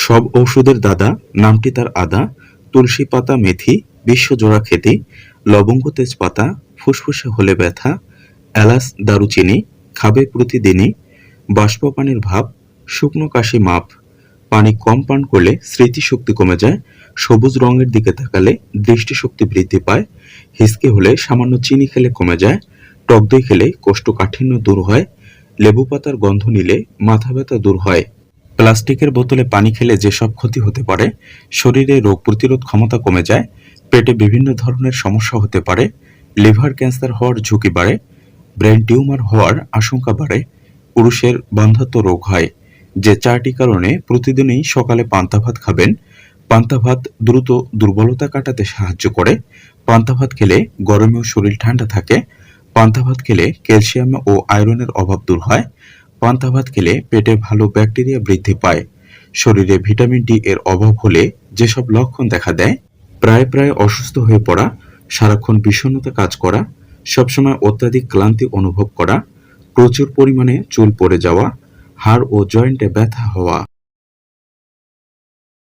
সব ঔষধের দাদা, নামটি তার আদা। তুলসী পাতা মেথি বিশ্বজোড়া খ্যাতি। লবঙ্গ তেজপাতা ফুসফুসে হলে ব্যথা। এলাচ দারুচিনি খাবে প্রতিদিনই। বাষ্প পানির ভাব শুকনো কাশি মাপ। পানি কম পান করলে স্মৃতিশক্তি কমে যায়। সবুজ রঙের দিকে তাকালে দৃষ্টিশক্তি বৃদ্ধি পায়। হিসকে হলে সামান্য চিনি খেলে কমে যায়। টক দই খেলে কোষ্ঠকাঠিন্য দূর হয়। লেবু পাতার গন্ধ নিলে মাথা ব্যথা দূর হয়। প্লাস্টিকের বোতলে পানি খেলে যেসব ক্ষতি হতে পারে: শরীরে রোগ প্রতিরোধ ক্ষমতা কমে যায়। পেটে বিভিন্ন ধরনের সমস্যা হতে পারে। লিভার ক্যান্সার হওয়ার ঝুঁকি বাড়ে। ব্রেন টিউমার হওয়ার আশঙ্কা বাড়ে। পুরুষের বন্ধ্যাত্ব রোগ হয়। যে 4টি কারণে প্রতিদিনই সকালে পান্তা ভাত খাবেন। পান্তা ভাত দ্রুত দুর্বলতা কাটাতে সাহায্য করে। পান্তা ভাত খেলে গরমেও শরীর ঠান্ডা থাকে। পান্তা ভাত খেলে ক্যালসিয়াম ও আয়রনের অভাব দূর হয়। পান্তা ভাত খেলে পেটে ভালো ব্যাকটেরিয়া বৃদ্ধি পায়। শরীরে ভিটামিন ডি এর অভাব হলে যেসব লক্ষণ দেখা দেয়: প্রায় অসুস্থ হয়ে পড়া, সারাক্ষণ বিষণ্ণতা কাজ করা, সবসময় অত্যাধিক ক্লান্তি অনুভব করা, প্রচুর পরিমাণে চুল পড়ে যাওয়া, হাড় ও জয়েন্টে ব্যথা হওয়া।